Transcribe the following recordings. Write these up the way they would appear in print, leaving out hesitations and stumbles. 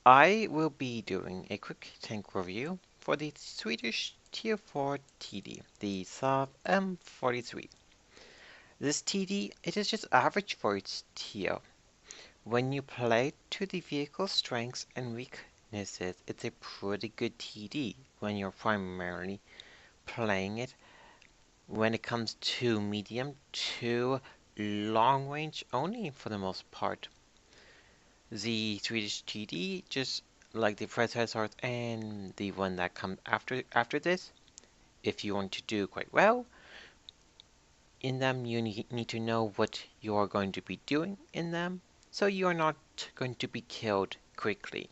I will be doing a quick tank review for the Swedish Tier 4 TD, the Saab M43. This TD, it is just average for its tier. When you play to the vehicle's strengths and weaknesses, it's a pretty good TD when you're primarily playing it when it comes to medium to long range only for the most part. The Swedish TD, just like the predecessors and the one that comes after this, if you want to do quite well in them, you need to know what you are going to be doing in them, so you are not going to be killed quickly.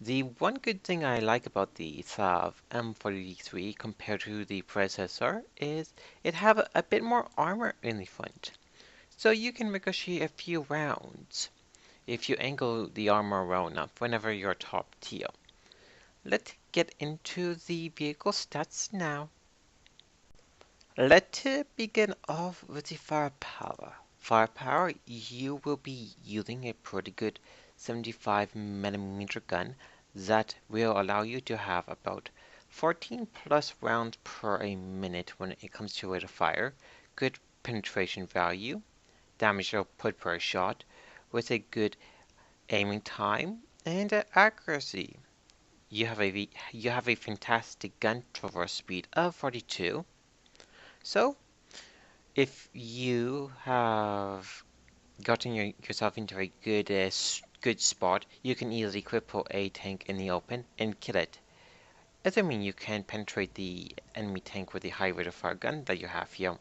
The one good thing I like about the Saab M43 compared to the predecessor is it have a bit more armor in the front, so you can ricochet a few rounds if you angle the armor well enough whenever you're top tier. Let's get into the vehicle stats now. Let's begin off with the firepower. Firepower, you will be using a pretty good 75mm gun that will allow you to have about 14 plus rounds per a minute when it comes to rate of fire, good penetration value, damage output per shot, with a good aiming time and accuracy. You have a fantastic gun traverse speed of 42. So if you have gotten yourself into a good spot, you can easily cripple a tank in the open and kill it. Assuming you can penetrate the enemy tank with the high rate of fire gun that you have here.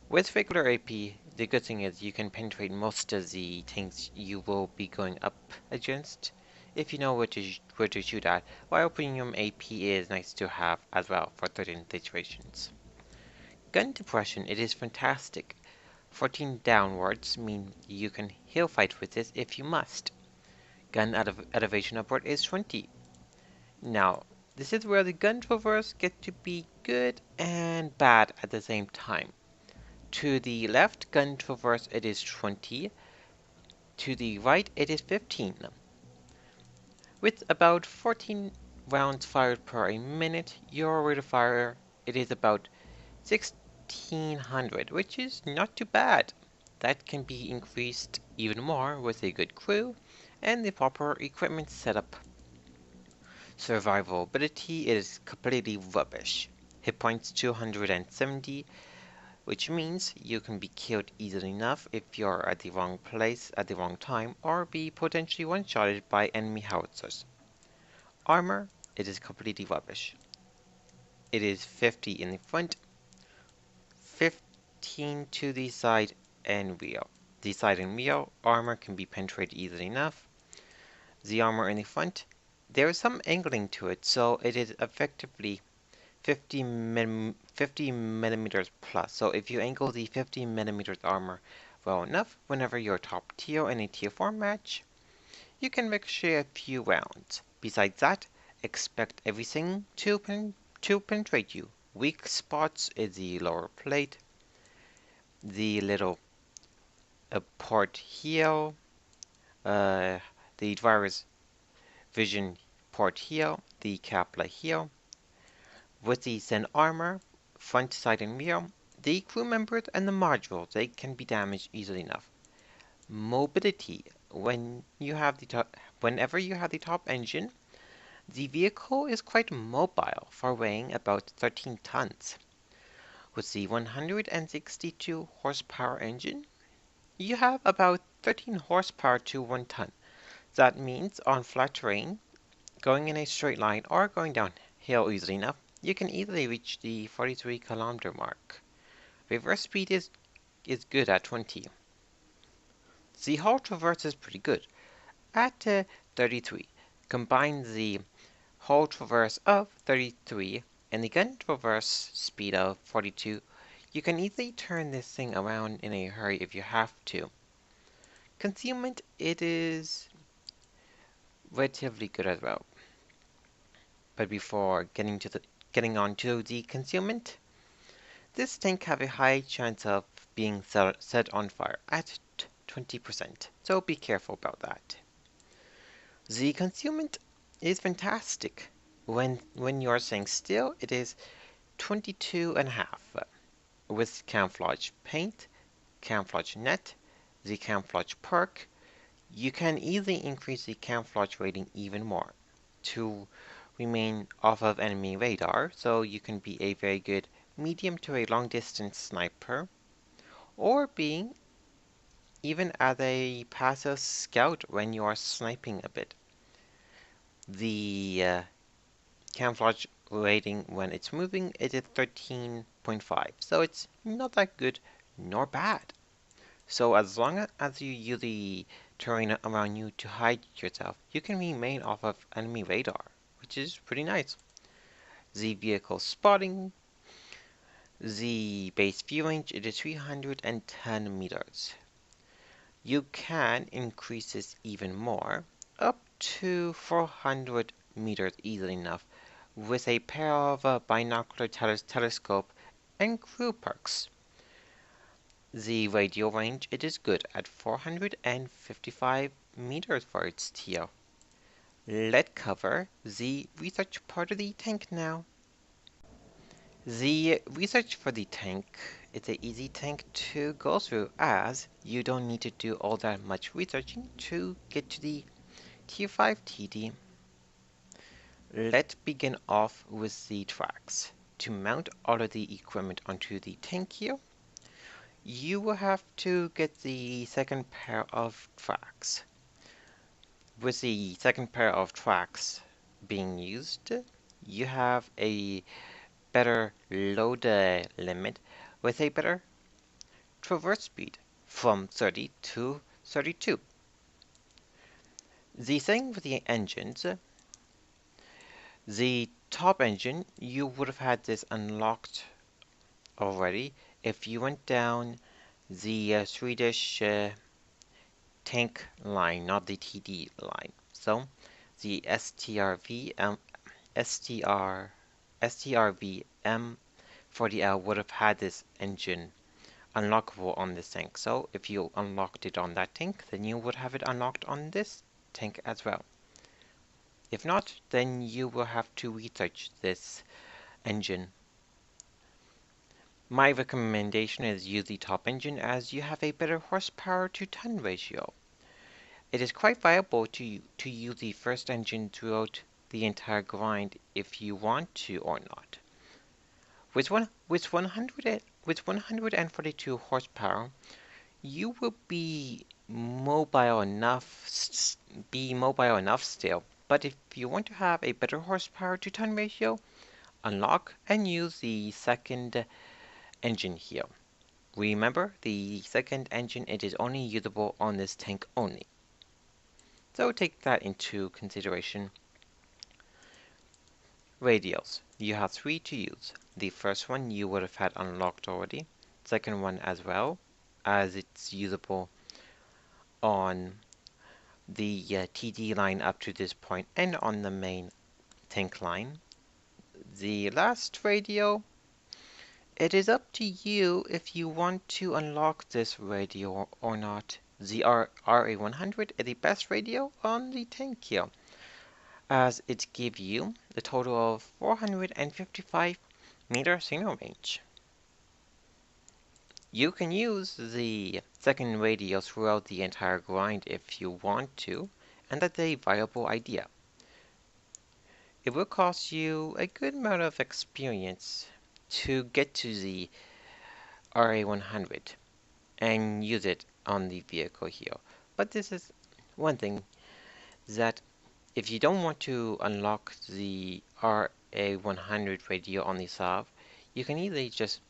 With regular AP, the good thing is you can penetrate most of the tanks you will be going up against if you know where to shoot at, while premium AP is nice to have as well for certain situations. Gun depression, it is fantastic. 14 downwards mean you can hill fight with this if you must. Gun elevation upward is 20. Now, this is where the gun traverse get to be good and bad at the same time. To the left gun traverse it is 20, to the right it is 15. With about 14 rounds fired per a minute, your rate of fire it is about 1600, which is not too bad. That can be increased even more with a good crew and the proper equipment setup. Survivability is completely rubbish. Hit points 270, which means you can be killed easily enough if you're at the wrong place at the wrong time or be potentially one-shotted by enemy howitzers. Armor, it is completely rubbish. It is 50 in the front, 15 to the side and rear. The side and rear armor can be penetrated easily enough. The armor in the front, there is some angling to it, so it is effectively 50 millimeters plus. So if you angle the 50 millimeters armor well enough, whenever you're top tier in a tier 4 match, you can ricochet a few rounds. Besides that, expect everything to penetrate you. Weak spots is the lower plate, the little port here, the driver's vision port here, the capla here. With the Zen armor, front, side, and rear, the crew members and the modules, they can be damaged easily enough. Mobility, whenever you have the top engine, the vehicle is quite mobile for weighing about 13 tons. With the 162 horsepower engine, you have about 13 horsepower to 1 ton. That means on flat terrain, going in a straight line or going downhill easily enough, you can easily reach the 43-kilometer mark. Reverse speed is good at 20. The hull traverse is pretty good at 33. Combine the hull traverse of 33 and the gun traverse speed of 42, you can easily turn this thing around in a hurry if you have to. Concealment, it is relatively good as well. But before getting on to the concealment, this tank have a high chance of being set on fire at 20%, so be careful about that. The concealment is fantastic. When you are staying still, it is 22.5 with camouflage paint, camouflage net, the camouflage perk. You can easily increase the camouflage rating even more to remain off of enemy radar, so you can be a very good medium to a long distance sniper, or being even as a passive scout when you are sniping a bit. The camouflage rating when it's moving it is 13.5, so it's not that good nor bad. So as long as you use the terrain around you to hide yourself, you can remain off of enemy radar, which is pretty nice. The vehicle spotting, the base view range, it is 310 meters. You can increase this even more, up to 400 meters easily enough, with a pair of binocular telescope and crew perks. The radio range, it is good at 455 meters for its tier. Let's cover the research part of the tank now. The research for the tank is an easy tank to go through, as you don't need to do all that much researching to get to the Tier 5 TD. Let's begin off with the tracks. To mount all of the equipment onto the tank here, you will have to get the second pair of tracks. With the second pair of tracks being used, you have a better load limit with a better traverse speed from 30 to 32. The thing with the engines, the top engine, you would have had this unlocked already if you went down the Swedish tank line, not the TD line. So the STRV M40L would have had this engine unlockable on this tank. So if you unlocked it on that tank, then you would have it unlocked on this tank as well. If not, then you will have to research this engine. My recommendation is use the top engine, as you have a better horsepower to ton ratio. It is quite viable to use the first engine throughout the entire grind if you want to or not. With 142 horsepower, you will be mobile enough still. But if you want to have a better horsepower to ton ratio, unlock and use the second engine here. Remember, the second engine, it is only usable on this tank only. So take that into consideration. Radials. You have 3 to use. The first one you would have had unlocked already. Second one as well, as it's usable on the TD line up to this point and on the main tank line. The last radio, it is up to you if you want to unlock this radio or not. The RA100 is the best radio on the tank here, as it gives you a total of 455 meter signal range. You can use the second radio throughout the entire grind if you want to, and that's a viable idea. It will cost you a good amount of experience to get to the RA100 and use it on the vehicle here. But this is one thing, that if you don't want to unlock the RA100 radio on the Saab, you can easily just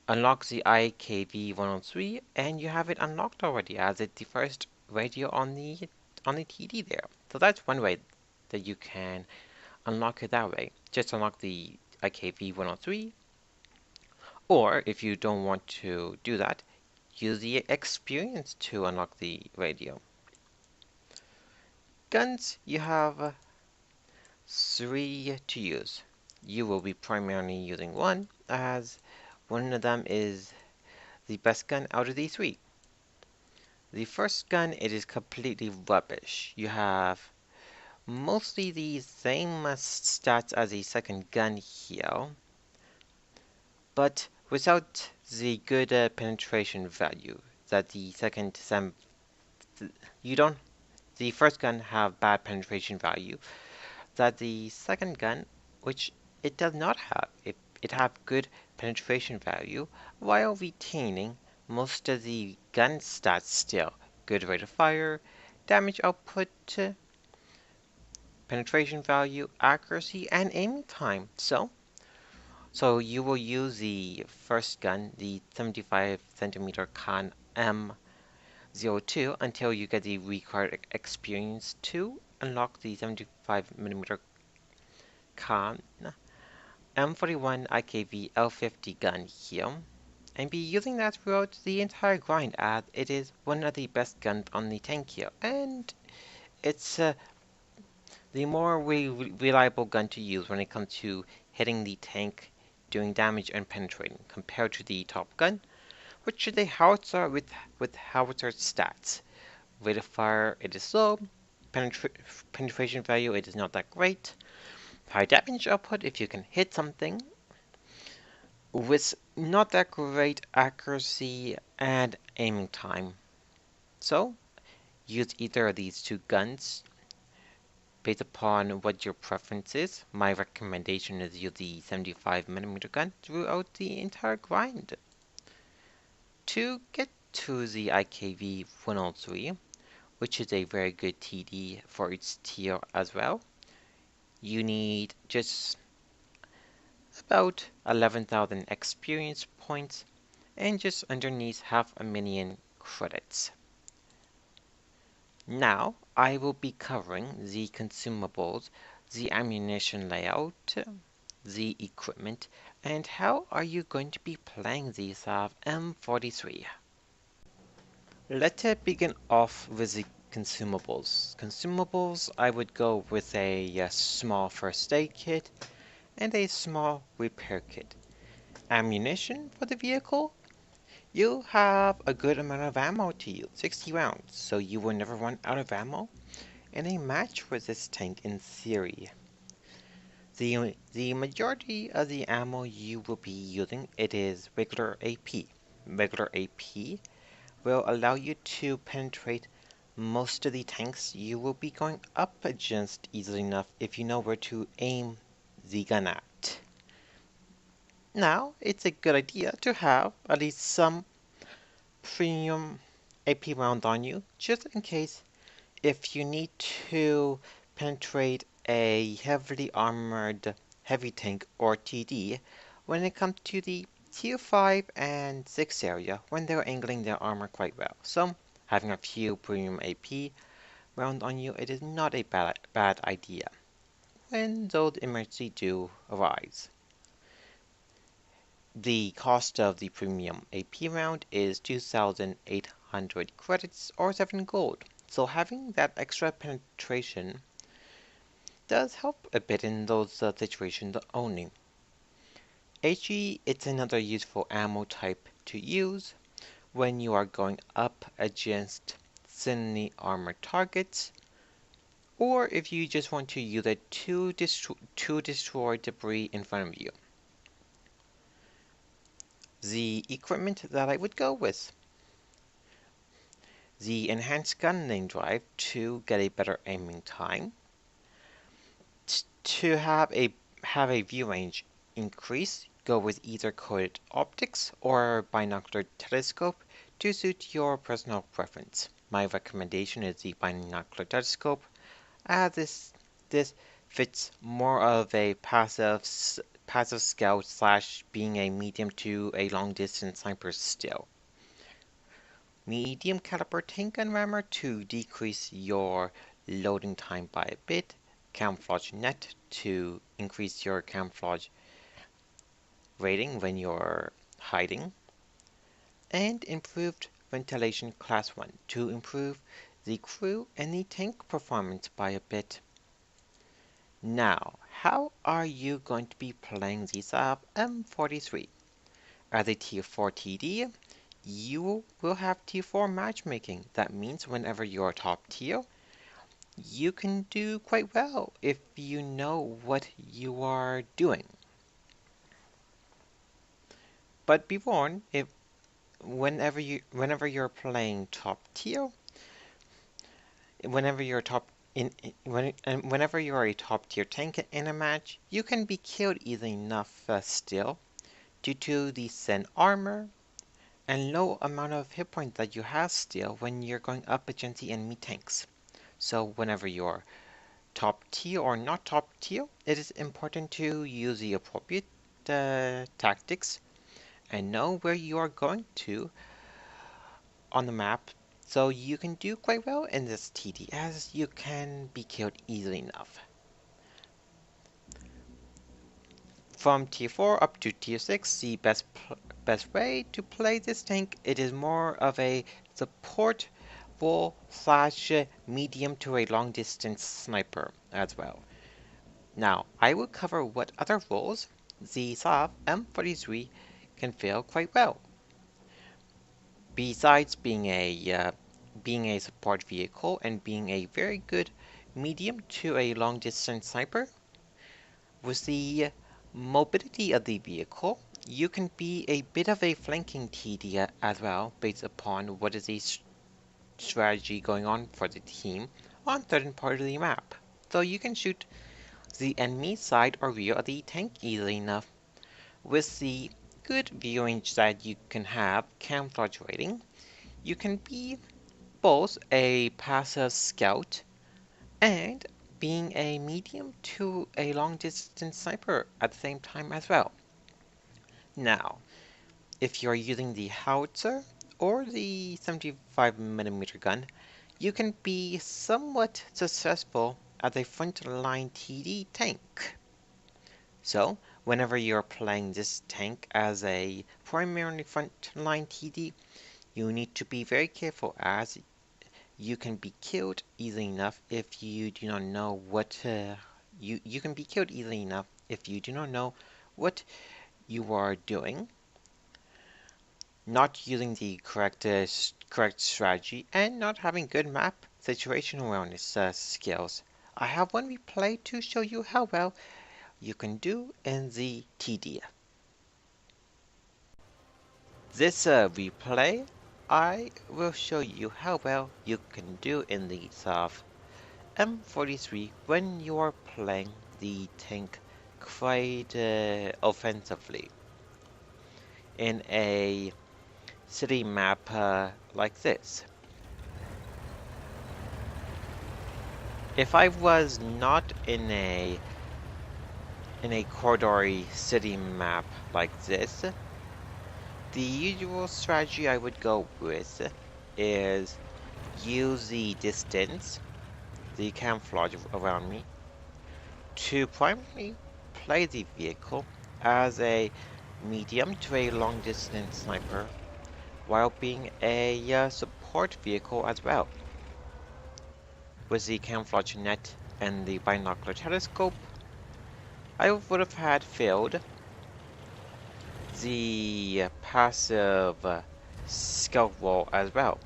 unlock the IKV-103 and you have it unlocked already, as it's the first radio on the TD there. So that's one way that you can unlock it that way. Just unlock the IKV-103, or if you don't want to do that, use the experience to unlock the radio. Guns, you have 3 to use. You will be primarily using one, as one of them is the best gun out of the 3. The first gun, it is completely rubbish. You have mostly the same stats as the second gun here, but without the good penetration value that the second sem you don't the first gun have bad penetration value that the second gun, which it does not have. It have good penetration value while retaining most of the gun stats still. Good rate of fire, damage output, penetration value, accuracy, and aiming time. So you will use the first gun, the 75 centimeter Con M02, until you get the required experience to unlock the 75 millimeter Con M41 IKV L50 gun here, and be using that throughout the entire grind, as it is one of the best guns on the tank here, and it's the more reliable gun to use when it comes to hitting the tank, doing damage, and penetrating, compared to the top gun, which is a howitzer with howitzer stats. Rate of fire, it is slow. Penetration value, it is not that great. High damage output, if you can hit something, with not that great accuracy and aiming time. So, use either of these two guns based upon what your preference is. My recommendation is use the 75mm gun throughout the entire grind. To get to the IKV 103, which is a very good TD for its tier as well, you need just about 11,000 experience points and just underneath 500,000 credits. Now I will be covering the consumables, the ammunition layout, the equipment, and how are you going to be playing these M43. Let's begin off with the consumables. Consumables, I would go with a small first aid kit and a small repair kit. Ammunition for the vehicle, you have a good amount of ammo to use, 60 rounds, so you will never run out of ammo, and a match for this tank in theory. The majority of the ammo you will be using, it is regular AP. Regular AP will allow you to penetrate most of the tanks you will be going up against easily enough if you know where to aim the gun at. Now, it's a good idea to have at least some premium AP round on you, just in case if you need to penetrate a heavily armored heavy tank or TD when it comes to the tier 5 and 6 area when they're angling their armor quite well. So having a few premium AP round on you, it is not a bad idea when those emergencies do arise. The cost of the premium AP round is 2,800 credits or 7 gold, so having that extra penetration does help a bit in those situations only. HE, it's another useful ammo type to use when you are going up against thinly armored targets, or if you just want to use it to destroy debris in front of you. The equipment that I would go with: the enhanced gun lane drive to get a better aiming time, to have a view range increase, go with either coated optics or binocular telescope to suit your personal preference. My recommendation is the binocular telescope, as this fits more of a passive scout slash being a medium to a long distance sniper still. Medium caliber tank gun rammer to decrease your loading time by a bit. Camouflage net to increase your camouflage rating when you're hiding. And improved ventilation class 1 to improve the crew and the tank performance by a bit. Now, how are you going to be playing these M43? As a tier 4 TD, you will have tier 4 matchmaking. That means whenever you're top tier, you can do quite well if you know what you are doing. But be warned, if whenever you're playing top tier, whenever you're top in whenever you're a top tier tank in a match, you can be killed easily enough still due to the Zen armor and low amount of hit points that you have still when you're going up against the enemy tanks. So whenever you're top tier or not top tier, it is important to use the appropriate tactics and know where you are going to on the map, so you can do quite well in this TD as you can be killed easily enough. From tier 4 up to tier 6, the best way to play this tank, it is more of a support role slash medium to a long distance sniper as well. Now, I will cover what other roles the Sav M43 can fill quite well. Besides being a support vehicle and being a very good medium to a long distance sniper, with the mobility of the vehicle, you can be a bit of a flanking TD as well, based upon what is the strategy going on for the team on certain part of the map. So you can shoot the enemy side or rear of the tank easily enough. With the good view range that you can have camouflage rating, you can be both a passive scout and being a medium to a long distance sniper at the same time as well. Now, if you're using the howitzer or the 75mm gun, you can be somewhat successful as a frontline TD tank. So, whenever you're playing this tank as a primarily frontline TD, you need to be very careful as you can be killed easily enough if you do not know what you can be killed easily enough if you do not know what you are doing, not using the correct strategy, and not having good map situation awareness skills. I have one replay to show you how well you can do in the TD. This replay, I will show you how well you can do in the Sav M43 when you are playing the tank quite offensively in a city map like this. If I was not in a corridory city map like this, the usual strategy I would go with is use the distance, the camouflage around me, to primarily play the vehicle as a medium to a long distance sniper while being a support vehicle as well. With the camouflage net and the binocular telescope, I would have had filled the passive scout role as well,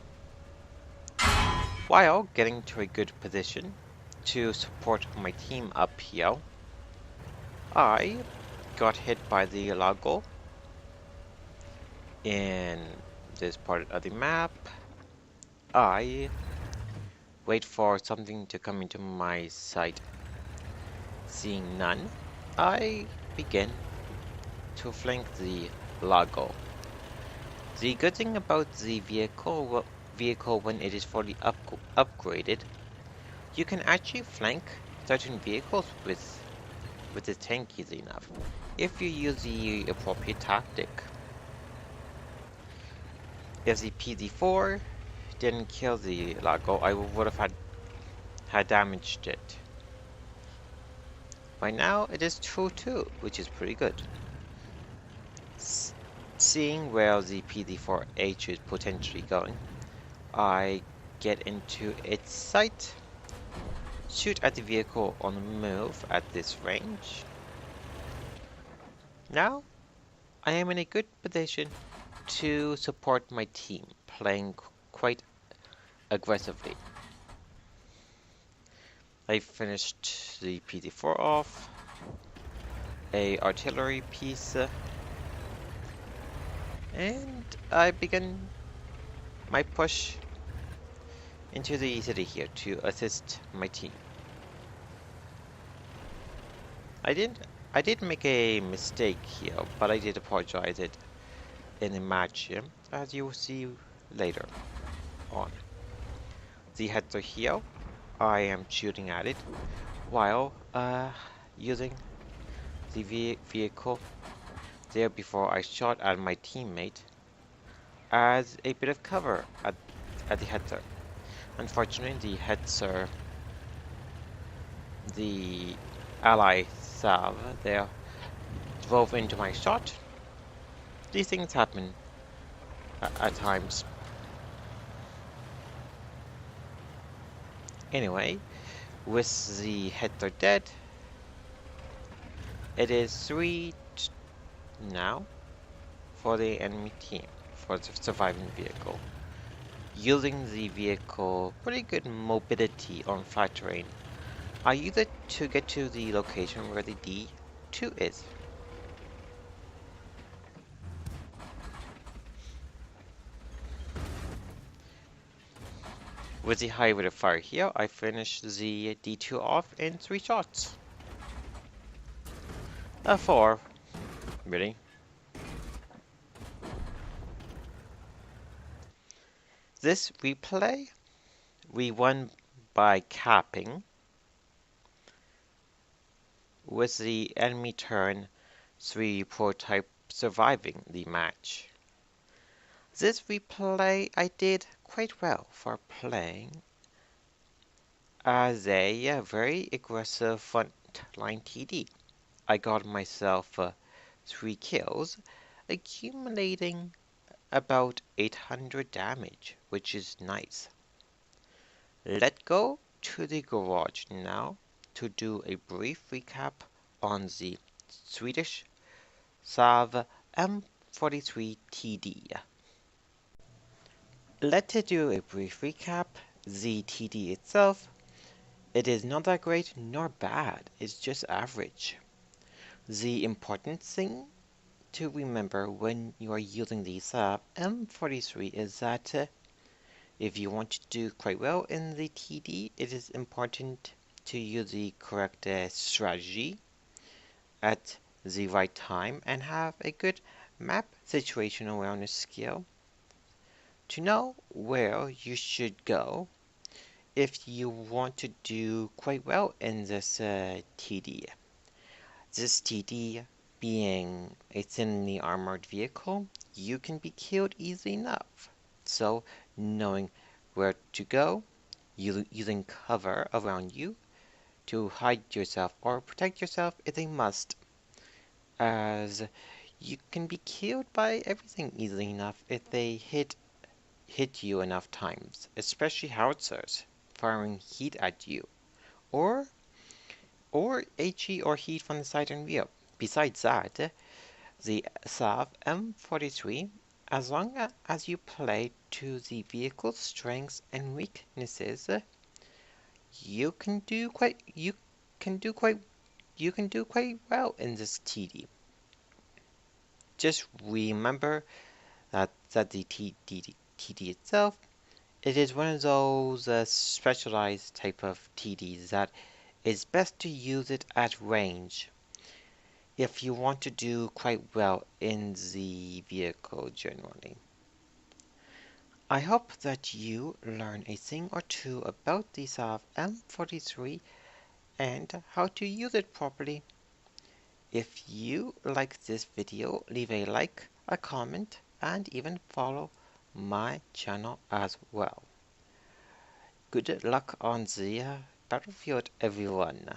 while getting to a good position to support my team up here. I got hit by the lago in this part of the map. I wait for something to come into my sight. Seeing none, I begin to flank the lago. The good thing about the vehicle when it is fully upgraded, you can actually flank certain vehicles with the tank easily enough if you use the appropriate tactic. If the PD4 didn't kill the lago, I would have had damaged it. By now it is 2-2, which is pretty good. Seeing where the PD4H is potentially going, I get into its sight, shoot at the vehicle on the move at this range. Now, I am in a good position to support my team, playing quite aggressively. I finished the PT4 off, a artillery piece, and I began my push into the city here to assist my team. I did make a mistake here, but I did apologize it in a match here, as you will see later on. The heads are here. I am shooting at it while using the vehicle there before I shot at my teammate as a bit of cover at the header. Unfortunately, the header, the ally Sav there, drove into my shot. These things happen at times. Anyway, with the header dead, it is 3 now for the enemy team, for the surviving vehicle. Using the vehicle, pretty good mobility on flat terrain. I use it to get to the location where the D2 is. With the high rate of fire here, I finished the D2 off in 3 shots. 4, really. This replay, we won by capping, with the enemy turn 3 prototype surviving the match. This replay I did quite well for playing as a very aggressive frontline TD. I got myself 3 kills, accumulating about 800 damage, which is nice. Let's go to the garage now to do a brief recap on the Swedish Saab M43 TD. Let's do a brief recap. The TD itself, it is not that great nor bad, it's just average. The important thing to remember when you are using the Saab M43 is that if you want to do quite well in the TD, it is important to use the correct strategy at the right time and have a good map situational awareness skill to know where you should go if you want to do quite well in this TD. This TD being a thinly armored vehicle, you can be killed easily enough. So knowing where to go, using cover around you to hide yourself or protect yourself is a must, as you can be killed by everything easily enough if they hit you enough times, especially howitzers firing heat at you, or HE or heat from the side and rear. Besides that, the Saab M43, as long as you play to the vehicle's strengths and weaknesses, you can do quite well in this TD. Just remember that the TD itself, it is one of those specialized type of TDs that is best to use it at range if you want to do quite well in the vehicle generally. I hope that you learn a thing or two about the Saab M43 and how to use it properly. If you like this video, leave a like, a comment, and even follow my channel as well. Good luck on the battlefield, everyone.